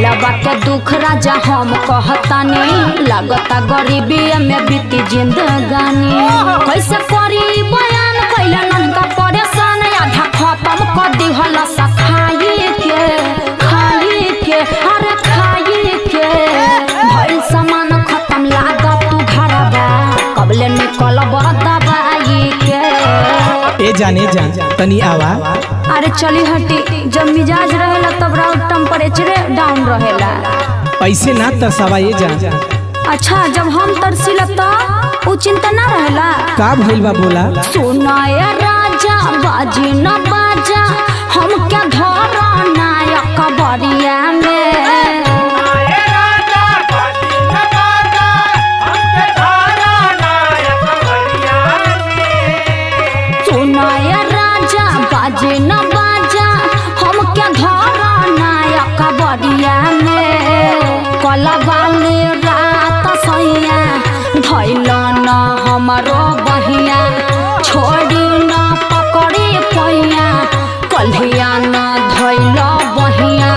दिलवा के दुख राजा हम कहतानी लगता गरीबी में बीती जिंदगानी कैसे करी बयान कैला ननका परेशान आधा खत्म कर दिहल सखाई के अरे खाई के भइल सामान खत्म लागत तू घरबा कबले निकलब दवाई के ए जाने जान तनी आवा। अरे चली हटी जब मिजाज रहेला तब राउत टेम्परेचर डाउन रहेला। ऐसे ना तरसावा ये जान। अच्छा जब हम तरसीला तो उ चिंता ना रहेला। का भइल बा बोला। सुनाया राजा बाजी न बाजा हम क्या धर नायक बरिया में सुनाया राजा बाजी न बाजा हम क्या धर नायक बरिया में कलवाले रात सैया धैल न हमारो बहिया छोड़ी न पकड़ी पैया कल्हिया न धैल बहिया